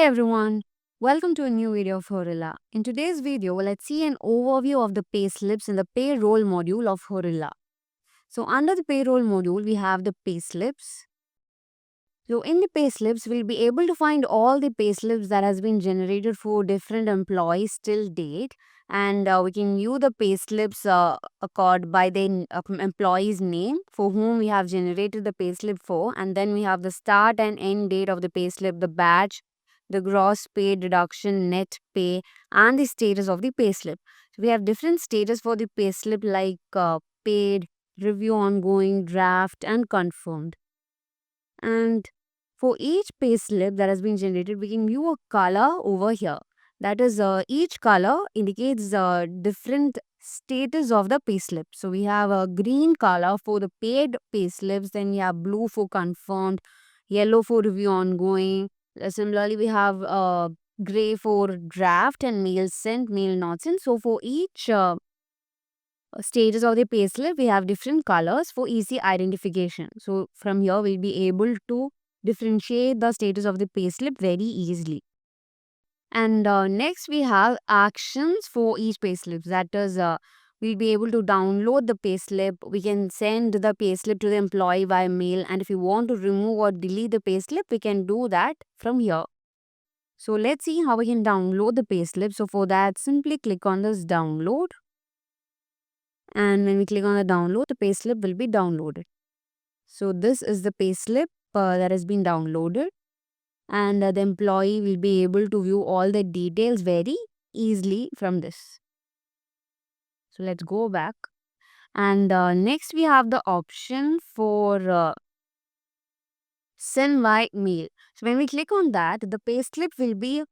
Everyone, welcome to a new video of Horilla. In today's video, let's see an overview of the pay slips in the payroll module of Horilla. So under the payroll module, we have the pay slips. So in the pay slips, we'll be able to find all the pay slips that has been generated for different employees till date. And we can view the pay slips according by the employee's name for whom we have generated the pay slip for. And then we have the start and end date of the pay slip, the batch, the gross pay, deduction, net pay, and the status of the pay slip. So we have different status for the pay slip like paid, review ongoing, draft, and confirmed. And for each pay slip that has been generated, we can view a color over here. That is, each color indicates different status of the pay slip. So we have a green color for the paid pay slips, then we have blue for confirmed, yellow for review ongoing. Similarly, we have gray for draft and mail sent, mail not sent. So for each stages of the payslip, we have different colors for easy identification. So from here, we'll be able to differentiate the status of the payslip very easily. And next, we have actions for each payslip. That is, we'll be able to download the payslip. We can send the payslip to the employee via mail. And if you want to remove or delete the payslip, we can do that from here. So let's see how we can download the payslip. So for that, simply click on this download. And when we click on the download, the payslip will be downloaded. So this is the payslip that has been downloaded, and the employee will be able to view all the details very easily from this. So let's go back. And next we have the option for send by mail. So when we click on that, the payslip will be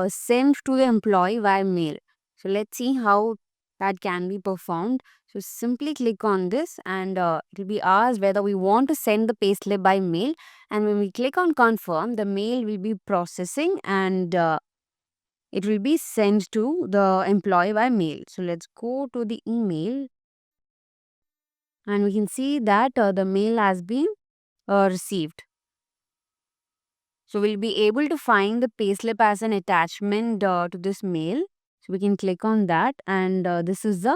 sent to the employee via mail. So let's see how that can be performed. So simply click on this and it will be asked whether we want to send the payslip by mail. And when we click on confirm, the mail will be processing and it will be sent to the employee by mail. So let's go to the email and we can see that the mail has been received. So we'll be able to find the payslip as an attachment to this mail. So we can click on that and this is the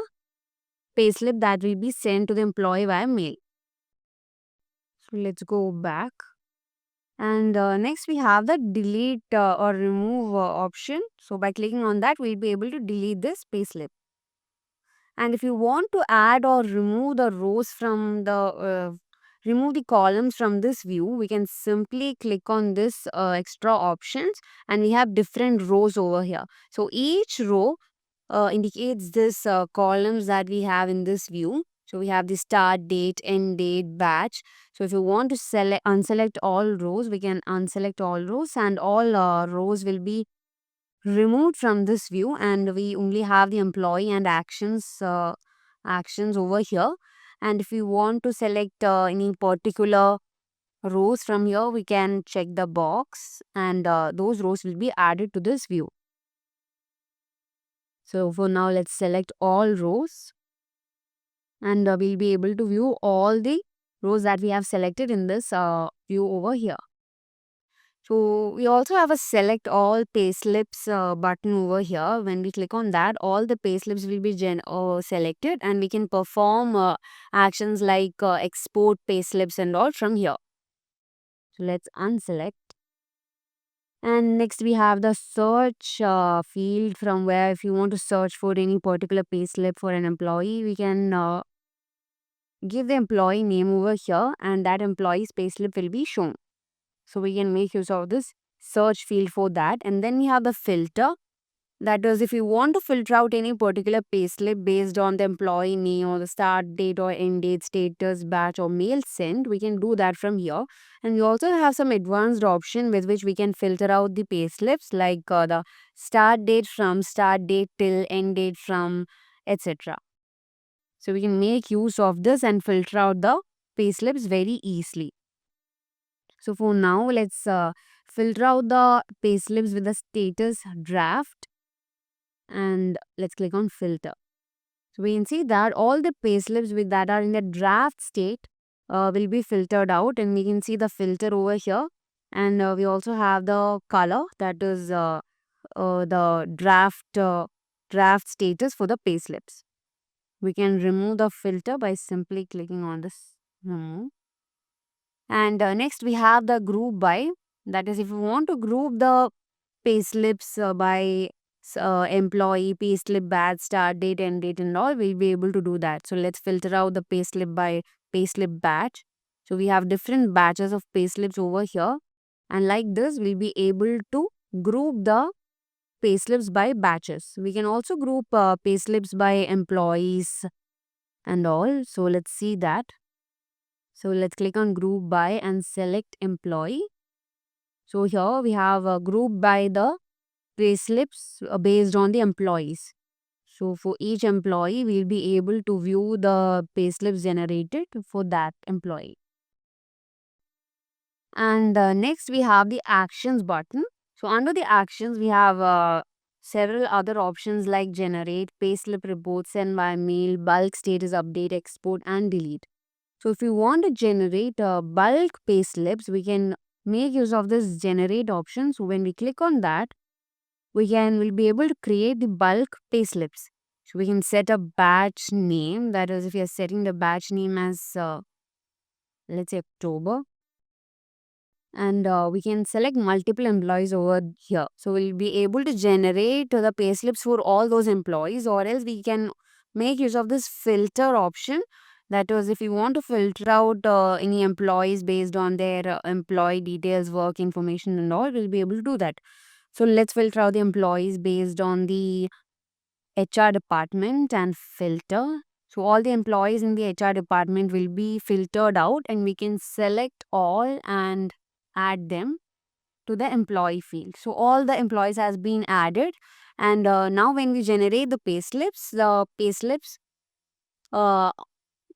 payslip that will be sent to the employee via mail. So let's go back. And next we have the delete or remove option. So by clicking on that, we'll be able to delete this payslip. And if you want to add or remove the rows from remove the columns from this view, we can simply click on this extra options and we have different rows over here. So each row indicates this columns that we have in this view. So we have the start date, end date, batch. So if you want to unselect all rows, we can unselect all rows and all rows will be removed from this view and we only have the employee and actions over here. And if we want to select any particular rows from here, we can check the box and those rows will be added to this view. So for now, let's select all rows and we'll be able to view all the rows that we have selected in this view over here. So we also have a select all payslips button over here. When we click on that, all the payslips will be selected and we can perform actions like export payslips and all from here. So let's unselect. And next we have the search field from where if you want to search for any particular payslip for an employee, we can give the employee name over here and that employee's payslip will be shown. So we can make use of this search field for that. And then we have the filter. That is, if you want to filter out any particular payslip based on the employee name or the start date or end date, status, batch or mail sent, we can do that from here. And we also have some advanced option with which we can filter out the payslips like the start date from start date till end date from etc. So we can make use of this and filter out the payslips very easily. So for now, let's filter out the payslips with the status draft and let's click on filter. So we can see that all the payslips with that are in the draft state will be filtered out and we can see the filter over here And we also have the color, that is the draft status for the payslips. We can remove the filter by simply clicking on this remove. And next we have the group by, that is if you want to group the payslips by employee, payslip batch, start date, end date and all, we'll be able to do that. So let's filter out the payslip by payslip batch. So we have different batches of payslips over here, and like this we'll be able to group the payslips by batches. We can also group payslips by employees and all. So let's see that. So let's click on group by and select employee. So here we have a group by the payslips based on the employees. So for each employee, we'll be able to view the payslips generated for that employee. And next we have the actions button. So under the actions, we have several other options like generate, payslip report, send by mail, bulk status update, export and delete. So if you want to generate bulk payslips, we can make use of this generate option. So when we click on that, we'll be able to create the bulk payslips. So we can set a batch name. That is, if we are setting the batch name as let's say October, and we can select multiple employees over here. So we'll be able to generate the payslips for all those employees, or else we can make use of this filter option. That is, if you want to filter out any employees based on their employee details, work information and all, we'll be able to do that. So let's filter out the employees based on the HR department and filter. So all the employees in the HR department will be filtered out, and we can select all and add them to the employee field. So all the employees has been added, and now when we generate the uh,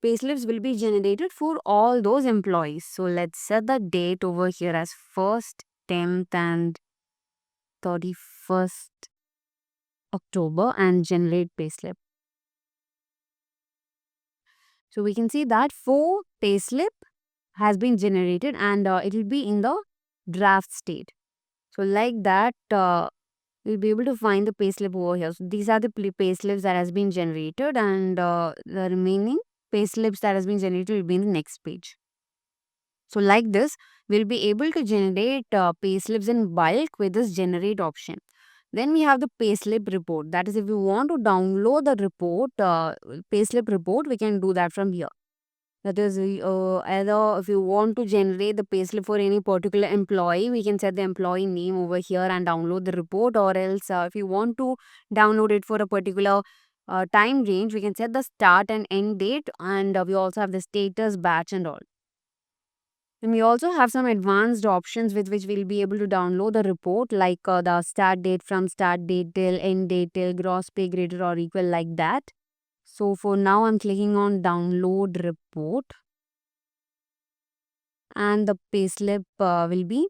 payslips will be generated for all those employees. So let's set the date over here as 1st, 10th and 31st October and generate payslip. So we can see that 4 payslip has been generated, and it will be in the draft state. So like that, we'll be able to find the payslip over here. So these are the payslips that has been generated, and the remaining payslips that has been generated will be in the next page. So like this, we'll be able to generate payslips in bulk with this generate option. Then we have the payslip report. That is, if you want to download the report, payslip report, we can do that from here. That is, either if you want to generate the payslip for any particular employee, we can set the employee name over here and download the report. Or else, if you want to download it for a particular time range, we can set the start and end date. And we also have the status, batch and all. And we also have some advanced options with which we'll be able to download the report, like the start date, from start date till end date till gross pay greater or equal, like that. So for now, I'm clicking on download report, and the payslip will be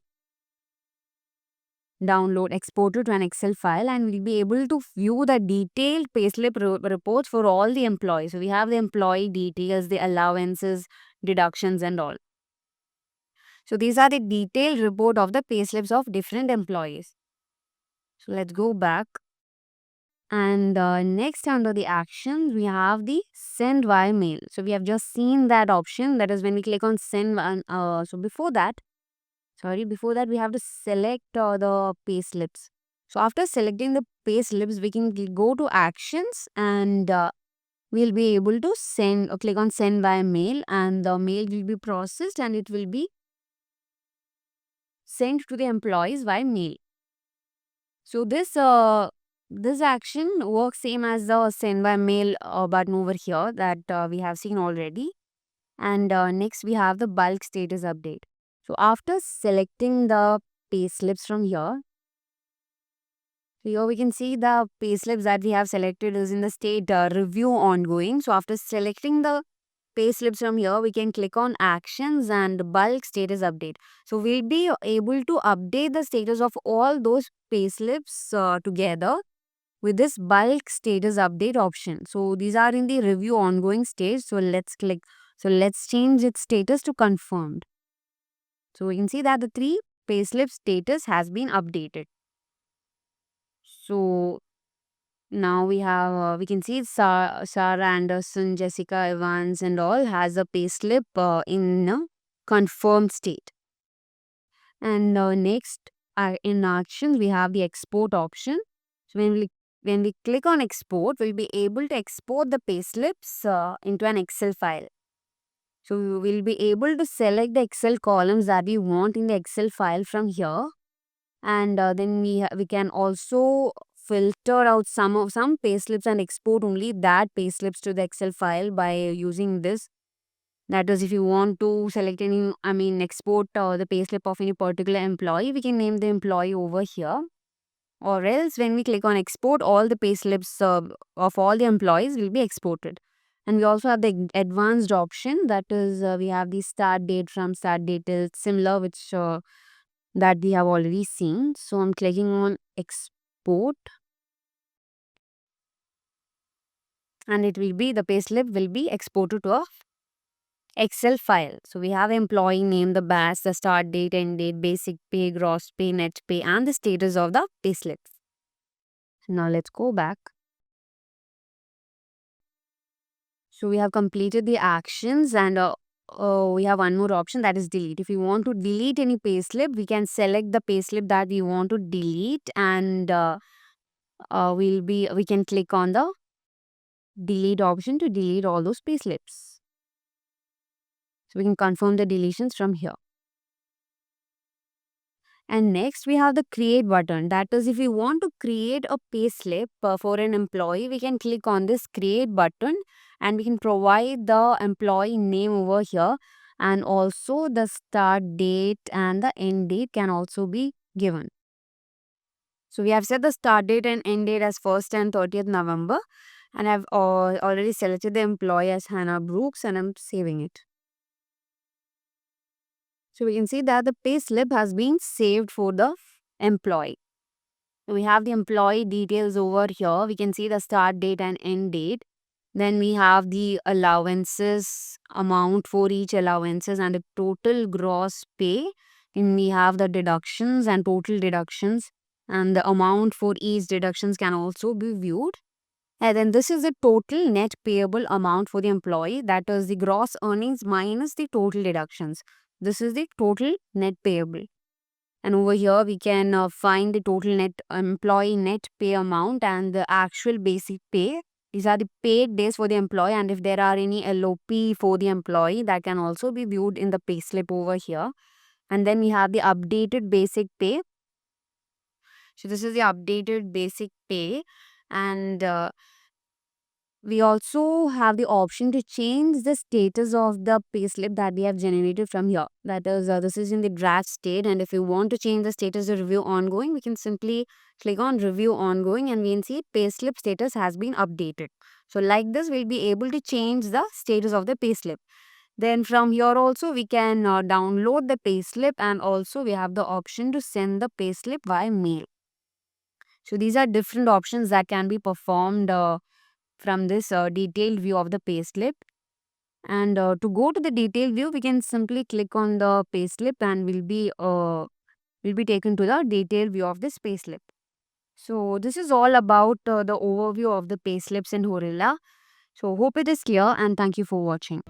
exported to an Excel file, and we'll be able to view the detailed payslip reports for all the employees. So we have the employee details, the allowances, deductions and all. So these are the detailed report of the payslips of different employees. So let's go back. And next, under the actions, we have the send via mail. So we have just seen that option. That is when we click on send. So before that, we have to select the payslips. So after selecting the payslips, we can go to actions, and we'll be able to send or click on send via mail, and the mail will be processed and it will be sent to the employees via mail. So this action works same as the send by mail button over here that we have seen already. And next we have the bulk status update. So after selecting the payslips from here, we can see the payslips that we have selected is in the state review ongoing. So after selecting the payslips from here, we can click on actions and bulk status update. So we'll be able to update the status of all those payslips together with this bulk status update option. So these are in the review ongoing stage. So let's change its status to confirmed. So we can see that the 3 payslip status has been updated. So now we can see Sarah Anderson, Jessica Evans, and all has a payslip in a confirmed state. And next, in actions, we have the export option. So when we click on export, we'll be able to export the payslips into an Excel file. So we'll be able to select the Excel columns that we want in the Excel file from here, and then we can also filter out some payslips and export only that payslips to the Excel file by using this. That is, if you want to select any, export the payslip of any particular employee, we can name the employee over here. Or else, when we click on export, all the payslips of all the employees will be exported. And we also have the advanced option, that is, we have the start date from start date till similar, which that we have already seen. So I'm clicking on export, and it will be the payslip will be exported to a Excel file. So we have employee name, the batch, the start date, end date, basic pay, gross pay, net pay, and the status of the payslip. Now let's go back. So we have completed the actions, and we have one more option, that is delete. If we want to delete any payslip, we can select the payslip that we want to delete, and we can click on the delete option to delete all those payslips. So we can confirm the deletions from here. And next we have the create button. That is, if we want to create a payslip for an employee, we can click on this create button, and we can provide the employee name over here, and also the start date and the end date can also be given. So we have set the start date and end date as 1st and 30th November, and I've already selected the employee as Hannah Brooks, and I'm saving it. So we can see that the pay slip has been saved for the employee. We have the employee details over here. We can see the start date and end date. Then we have the allowances, amount for each allowances, and the total gross pay. And we have the deductions and total deductions, and the amount for each deductions can also be viewed. And then this is the total net payable amount for the employee. That is the gross earnings minus the total deductions. This is the total net payable. And over here, we can find the total net employee net pay amount and the actual basic pay. These are the paid days for the employee, and if there are any LOP for the employee, that can also be viewed in the pay slip over here. And then we have the updated basic pay. So this is the updated basic pay, and we also have the option to change the status of the payslip that we have generated from here. That is, this is in the draft state, and if you want to change the status to review ongoing, we can simply click on review ongoing, and we can see payslip status has been updated. So like this, we'll be able to change the status of the payslip. Then from here also, we can download the payslip, and also we have the option to send the payslip via mail. So these are different options that can be performed from this detailed view of the payslip. And to go to the detailed view, we can simply click on the payslip, and will be taken to the detailed view of this payslip. So this is all about the overview of the payslips in Horilla. So hope it is clear, and thank you for watching.